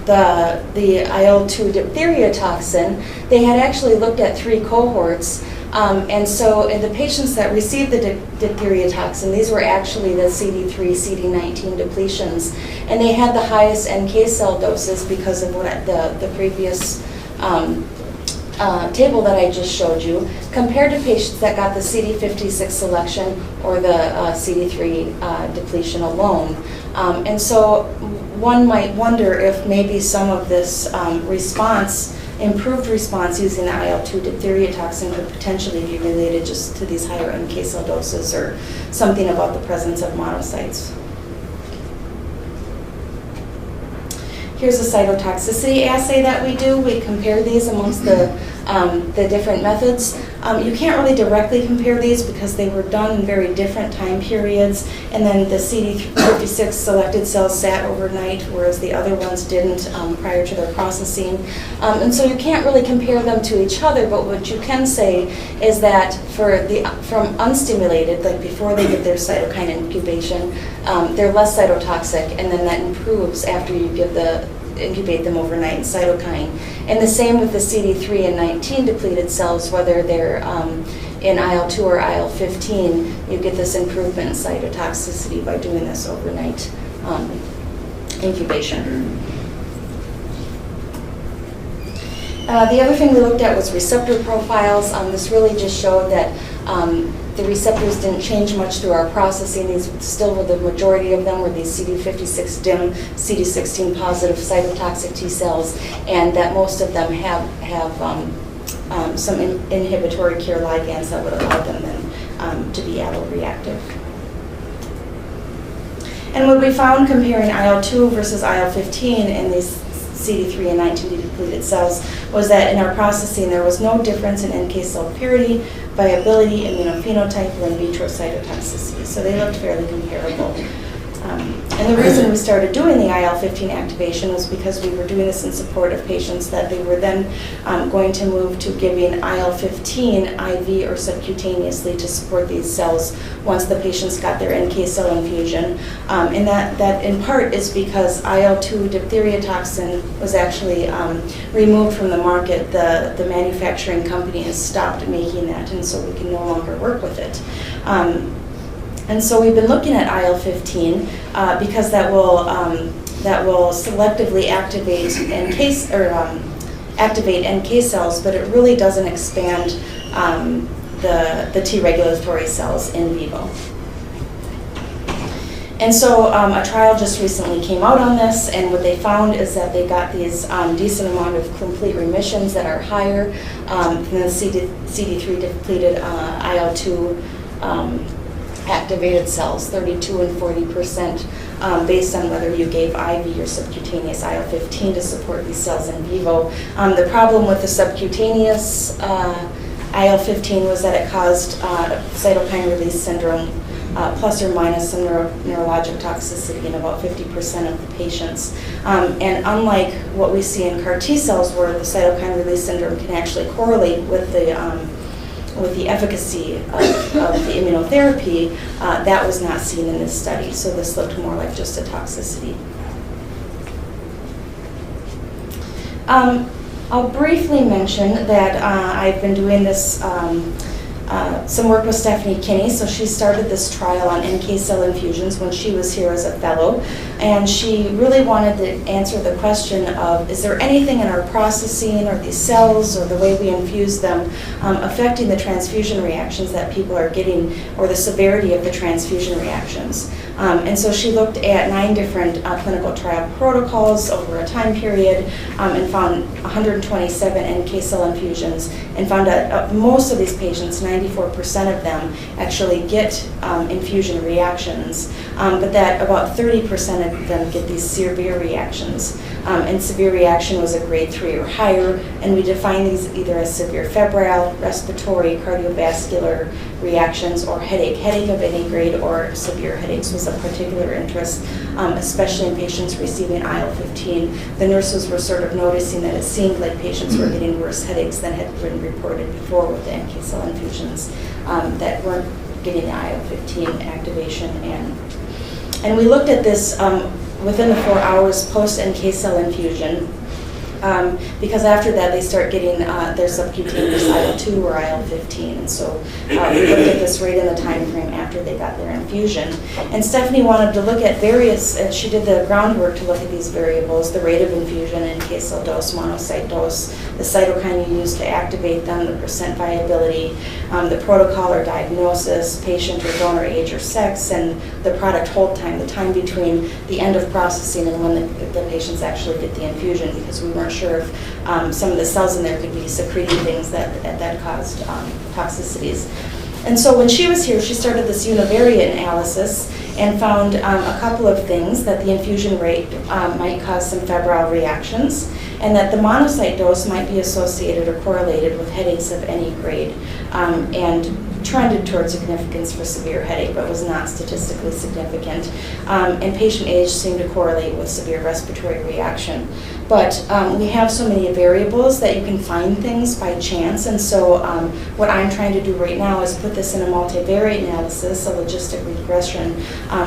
the IL-2 diphtheria toxin, they had actually looked at 3 cohorts. And so in the patients that received the diphtheria toxin, these were actually the CD3, CD19 depletions. And they had the highest NK cell doses because of what the previous table that I just showed you, compared to patients that got the CD56 selection or the CD3 depletion alone. And so one might wonder if maybe some of this improved response using the IL-2 diphtheria toxin could potentially be related just to these higher NK cell doses or something about the presence of monocytes. here's a cytotoxicity assay that we do. We compare these amongst the different methods. You can't really directly compare these because they were done in very different time periods, and then the CD56 selected cells sat overnight, whereas the other ones didn't prior to their processing. And so you can't really compare them to each other, but what you can say is that from unstimulated, like before they get their cytokine incubation, they're less cytotoxic, and then that improves after you incubate them overnight in cytokine. And the same with the CD3 and 19 depleted cells, whether they're in IL-2 or IL-15, you get this improvement in cytotoxicity by doing this overnight incubation. The other thing we looked at was receptor profiles. This really just showed that the receptors didn't change much through our processing. These still were the majority of them were these CD56 dim, CD16 positive cytotoxic T cells, and that most of them have some inhibitory KIR ligands that would allow them then to be alloreactive. And what we found comparing IL-2 versus IL-15 in these CD3 and 19 depleted cells was that in our processing there was no difference in NK cell purity, viability, immunophenotype, or in vitro cytotoxicity. So they looked fairly comparable. And the reason we started doing the IL-15 activation was because we were doing this in support of patients that they were then going to move to giving IL-15 IV or subcutaneously to support these cells once the patients got their NK cell infusion. And that in part is because IL-2 diphtheria toxin was actually removed from the market. The manufacturing company has stopped making that, and so we can no longer work with it. And so we've been looking at IL-15 because that will selectively activate NK cells, but it really doesn't expand the T regulatory cells in vivo. And so a trial just recently came out on this, and what they found is that they got these decent amount of complete remissions that are higher than the CD3 depleted IL-2 activated cells, 32 and 40%, based on whether you gave IV or subcutaneous IL-15 to support these cells in vivo. The problem with the subcutaneous IL-15 was that it caused cytokine release syndrome, plus or minus some neurologic toxicity in about 50% of the patients. And unlike what we see in CAR T cells, where the cytokine release syndrome can actually correlate with the efficacy of the immunotherapy, that was not seen in this study. So this looked more like just a toxicity. I'll briefly mention that I've been doing this, some work with Stephanie Kinney. So she started this trial on NK cell infusions when she was here as a fellow. And she really wanted to answer the question of, is there anything in our processing or these cells or the way we infuse them affecting the transfusion reactions that people are getting, or the severity of the transfusion reactions? And so she looked at 9 different clinical trial protocols over a time period and found 127 NK cell infusions, and found that most of these patients, 94% of them, actually get infusion reactions, but that about 30% of them get these severe reactions. And severe reaction was a grade 3 or higher, and we define these either as severe febrile, respiratory, cardiovascular reactions, or headache of any grade, or severe headaches was of particular interest, especially in patients receiving IL-15. The nurses were sort of noticing that it seemed like patients were getting worse headaches than had been reported before with the NK cell infusions that weren't getting the IL-15 activation. And we looked at this within the 4 hours post NK cell infusion, because after that they start getting their subcutaneous IL-2 or IL-15, and so we looked at this right in the time frame after they got their infusion. And Stephanie wanted to look at various, she did the groundwork to look at these variables: the rate of infusion, NK cell dose, monocyte dose, the cytokine you use to activate them, the percent viability, the protocol or diagnosis, patient or donor age or sex, and the product hold time, the time between the end of processing and when the patients actually get the infusion, because we weren't sure if some of the cells in there could be secreting things that caused toxicities. And so when she was here, she started this univariate analysis, and found a couple of things, that the infusion rate might cause some febrile reactions, and that the monocyte dose might be associated or correlated with headaches of any grade, and trended toward significance for severe headache, but was not statistically significant. And patient age seemed to correlate with severe respiratory reaction. But we have so many variables that you can find things by chance, and so what I'm trying to do right now is put this in a multivariate analysis, a logistic regression,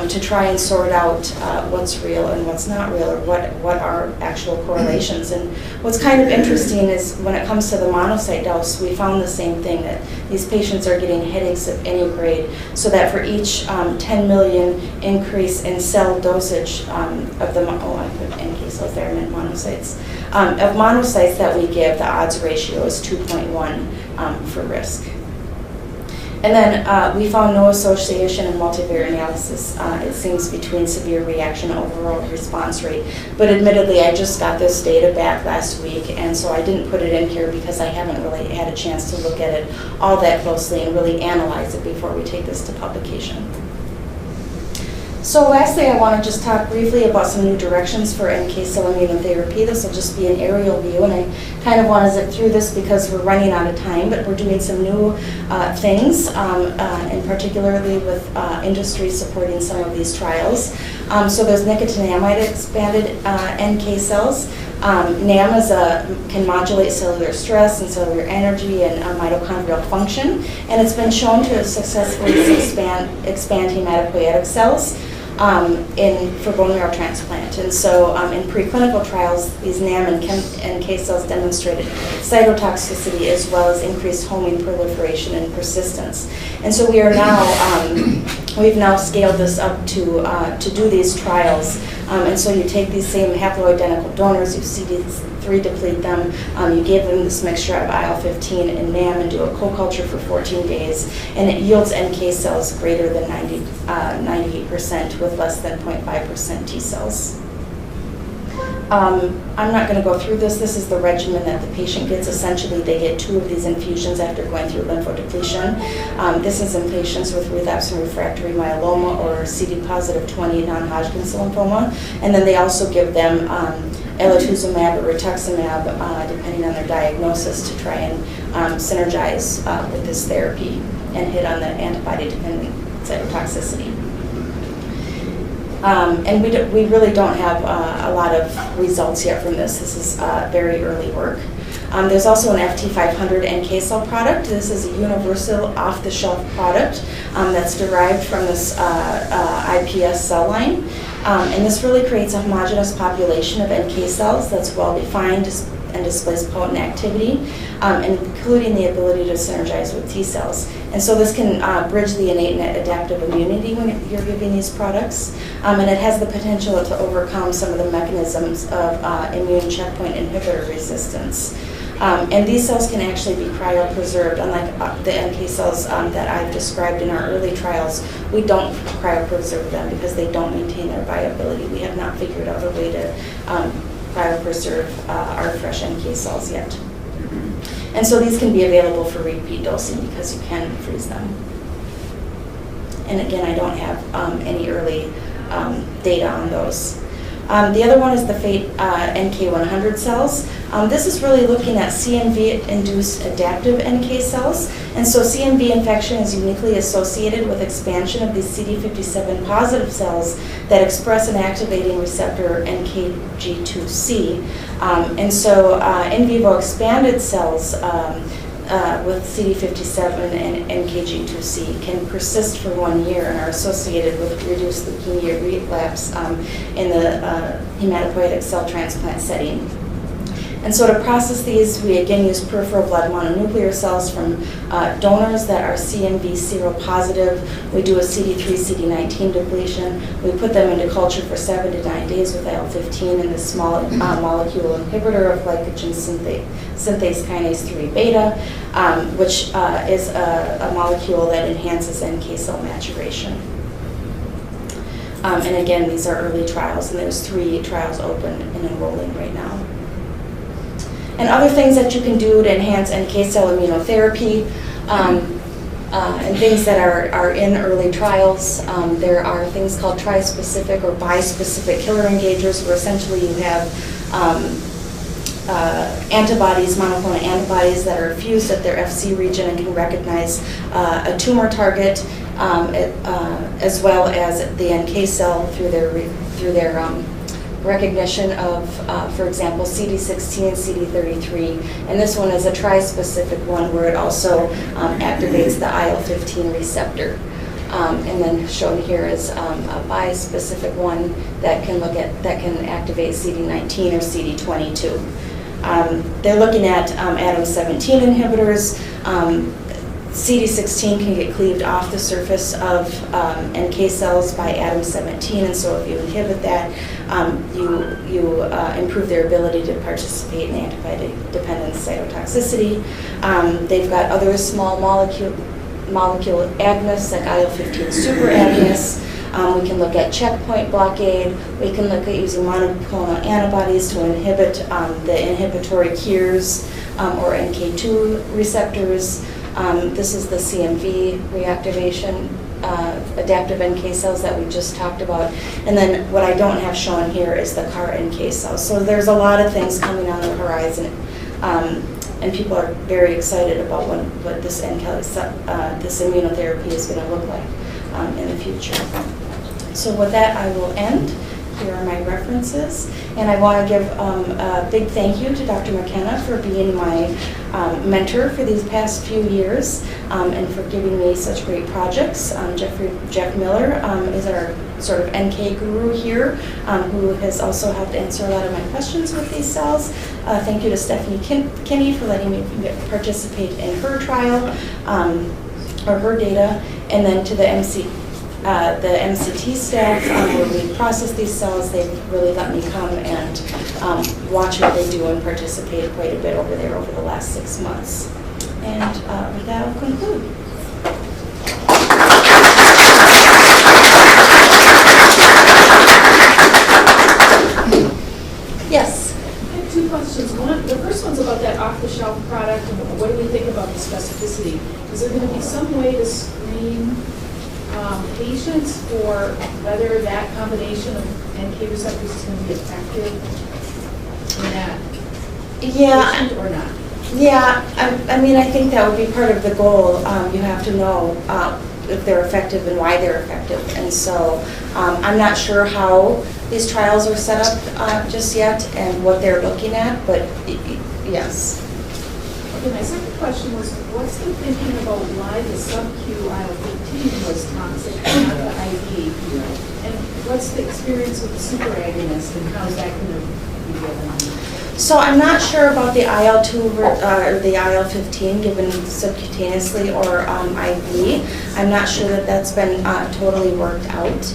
to try and sort out what's real and what's not real, or what are actual correlations. And what's kind of interesting is when it comes to the monocyte dose, we found the same thing, that these patients are getting headaches of any grade, so that for each 10 million increase in cell dosage of the, I put NK cells there, I meant monocytes, of monocytes that we give, the odds ratio is 2.1 for risk. And then we found no association in multivariate analysis, it seems, between severe reaction and overall response rate. But admittedly, I just got this data back last week, and so I didn't put it in here because I haven't really had a chance to look at it all that closely and really analyze it before we take this to publication. So lastly, I want to just talk briefly about some new directions for NK cell immunotherapy. This will just be an aerial view, and I kind of want to zip through this because we're running out of time, but we're doing some new things, and particularly with industry supporting some of these trials. So there's nicotinamide expanded NK cells. NAM can modulate cellular stress and cellular energy and mitochondrial function, and it's been shown to successfully expand hematopoietic cells for bone marrow transplant. And so in preclinical trials, these NAM and NK cells demonstrated cytotoxicity as well as increased homing proliferation and persistence. And so we are now, we've now scaled this up to do these trials. And so you take these same haploidentical donors, you CD3 deplete them, you give them this mixture of IL-15 and NAM and do a co-culture for 14 days, and it yields NK cells greater than 98% with less than 0.5% T cells. I'm not going to go through this. This is the regimen that the patient gets. Essentially, they get 2 of these infusions after going through lymphodepletion. This is in patients with relapsed and refractory myeloma or CD-positive 20 non-Hodgkin's lymphoma. And then they also give them elotuzumab or rituximab, depending on their diagnosis, to try and synergize with this therapy and hit on the antibody-dependent cytotoxicity. And we really don't have a lot of results yet from this. This is very early work. There's also an FT500 NK cell product. This is a universal off-the-shelf product that's derived from this iPS cell line. And this really creates a homogeneous population of NK cells that's well-defined and displays potent activity, including the ability to synergize with T cells. And so this can bridge the innate and adaptive immunity when you're giving these products. And it has the potential to overcome some of the mechanisms of immune checkpoint inhibitor resistance. And these cells can actually be cryopreserved, unlike the NK cells that I've described in our early trials. We don't cryopreserve them because they don't maintain their viability. We have not figured out a way to cryopreserve our fresh NK cells yet. And so these can be available for repeat dosing because you can freeze them. And again, I don't have any early data on those. The other one is the Fate NK100 cells. This is really looking at CMV-induced adaptive NK cells. And so CMV infection is uniquely associated with expansion of these CD57 positive cells that express an activating receptor NKG2C. And so in vivo expanded cells with CD57 and NKG2C can persist for 1 year and are associated with reduced leukemia relapse in the hematopoietic cell transplant setting. And so to process these, we again use peripheral blood mononuclear cells from donors that are CMV seropositive. We do a CD3, CD19 depletion. We put them into culture for 7 to 9 days with IL-15 and this small molecule inhibitor of glycogen synthase kinase 3 beta, which is a molecule that enhances NK cell maturation. And again, these are early trials, and there's 3 trials open and enrolling right now. And other things that you can do to enhance NK cell immunotherapy, and things that are in early trials. There are things called tri-specific or bispecific killer engagers, where essentially you have antibodies, monoclonal antibodies that are fused at their FC region and can recognize a tumor target, as well as the NK cell through their recognition of, for example, CD16, CD33, and this one is a tri-specific one where it also activates the IL-15 receptor. And then shown here is a bispecific one that can activate CD19 or CD22. They're looking at ADAM17 inhibitors. CD16 can get cleaved off the surface of NK cells by ADAM17, and so if you inhibit that, you improve their ability to participate in antibody-dependent cytotoxicity. They've got other small molecule agonists like IL-15 superagonists. We can look at checkpoint blockade. We can look at using monoclonal antibodies to inhibit the inhibitory KIRs or NK2 receptors. This is the CMV reactivation, adaptive NK cells that we just talked about. And then what I don't have shown here is the CAR NK cells. So there's a lot of things coming on the horizon. And people are very excited about what this immunotherapy is going to look like in the future. So with that, I will end. Here are my references. And I want to give a big thank you to Dr. McKenna for being my mentor for these past few years and for giving me such great projects. Jeff Miller is our sort of NK guru here, who has also helped answer a lot of my questions with these cells. Thank you to Stephanie Kinney for letting me participate in her trial or her data, and then to the MCT staff where we process these cells. They've really let me come and watch what they do and participate quite a bit over there over the last 6 months. And with that, I'll conclude. Yes? I have 2 questions. The first one's about that off-the-shelf product, and what do we think about the specificity? Is there going to be some way to screen patients for whether that combination of NK receptors is going to be effective in that patient or not? Yeah, I mean, I think that would be part of the goal. You have to know if they're effective and why they're effective. And so I'm not sure how these trials are set up just yet and what they're looking at, but yes. Okay, my second question was, what's the thinking about why the sub-Q IL-15 was toxic and not the IV? And what's the experience with the superagonist and how's that going to be given? So I'm not sure about the IL-2 or the IL-15 given subcutaneously or IV. I'm not sure that that's been totally worked out.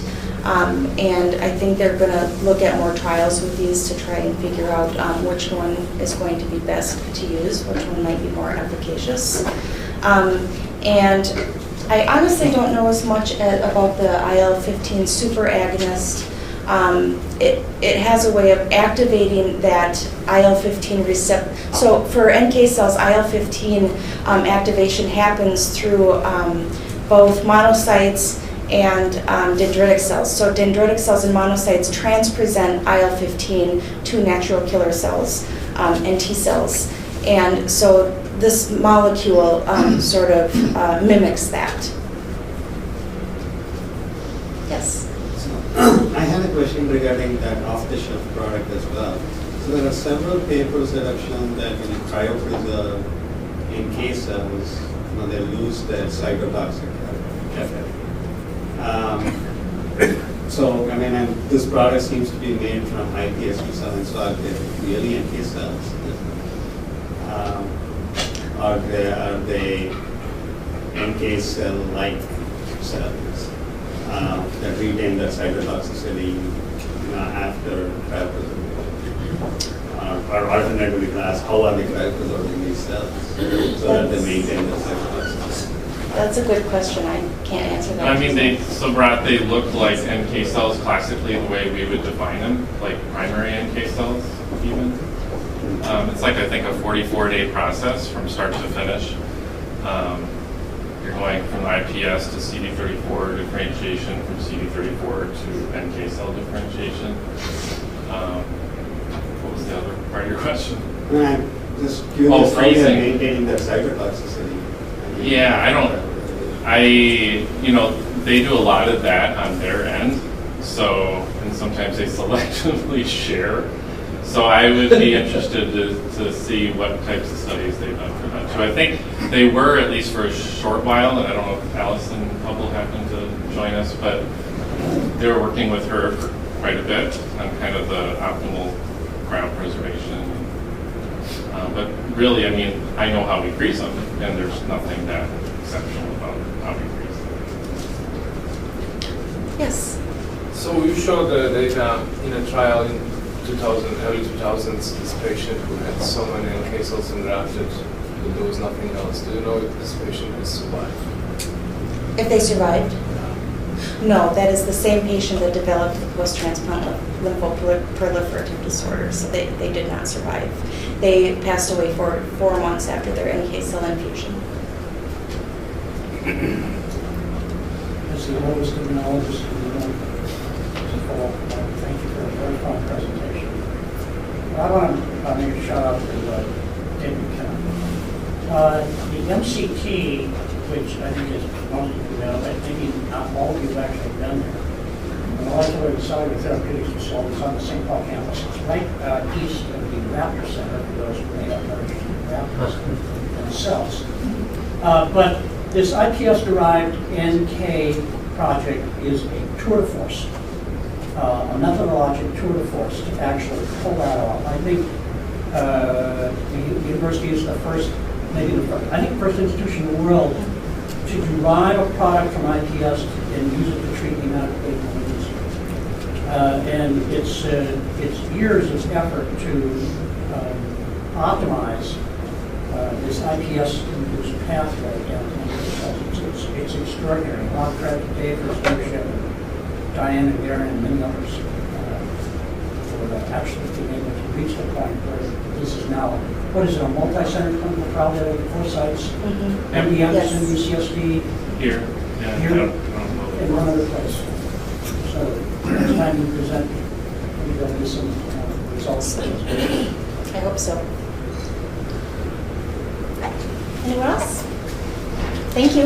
And I think they're going to look at more trials with these to try and figure out which one is going to be best to use, which one might be more efficacious. And I honestly don't know as much about the IL-15 superagonist. It has a way of activating that IL-15 receptor. So for NK cells, IL-15 activation happens through both monocytes and dendritic cells. So dendritic cells and monocytes transpresent IL-15 to natural killer cells and T cells. And so this molecule sort of mimics that. Yes? I have a question regarding that off-the-shelf product as well. So there are several papers that have shown that in a cryopreserved NK cells, they lose their cytotoxic effect. So, I mean, and this product seems to be made from iPSC cells, and so are they really NK cells? Are they NK cell-like cells that retain that cytotoxicity after cryopreservation? Or alternatively, how are they cryopreserving these cells so that they maintain the cytotoxicity? That's a good question. I can't answer that. I mean, they look like NK cells classically the way we would define them, like primary NK cells even. It's like, I think, a 44-day process from start to finish. you're going from IPS to CD34 differentiation, from CD34 to NK cell differentiation. What was the other part of your question? I'm just curious how freezing. they're maintaining their cytotoxicity. Yeah, they do a lot of that on their end. So, and sometimes they selectively share. So I would be interested to see what types of studies they've done for that too. I think they were, at least for a short while, and I don't know if Allison Hubble happened to join us, but they were working with her for quite a bit on kind of the optimal cryopreservation. But really, I mean, I know how we freeze them, and there's nothing that exceptional about how we freeze them. Yes. So you showed the data in a trial in early 2000s, this patient who had so many NK cells engrafted, but there was nothing else. Do you know if this patient has survived? If they survived? No, that is the same patient that developed the post-transplant lymphoproliferative disorder, so they did not survive. They passed away for 4 months after their NK cell infusion. As the oldest immunologist in the room, thank you for a very fine presentation. I want to make a shout out to David Kemp. The MCT, which I think is most of you know, I think not all of you have actually been there. The Molecular and Cellular Therapeutics facility is on the St. Paul campus. It's right east of the Raptor Center, for those who may not know Raptors themselves. But this IPS-derived NK project is a tour de force. A methodologic tour de force to actually pull that off. I think the university is the first, maybe the first, I think first institution in the world to derive a product from IPS and use it to treat hematocrit disease. And it's years of effort to optimize this IPS-induced pathway. And it's extraordinary. A lot of credit to Dave for his leadership, Diane and Darren and many others for actually being able to reach the point where this is now, what is it, a multi-center clinical trial that at 4 sites? MD Anderson, UCSD. Here. Yeah, Here. I don't know. And one other place. So next time you present, maybe there'll be some results. I hope so. Anyone else? Thank you.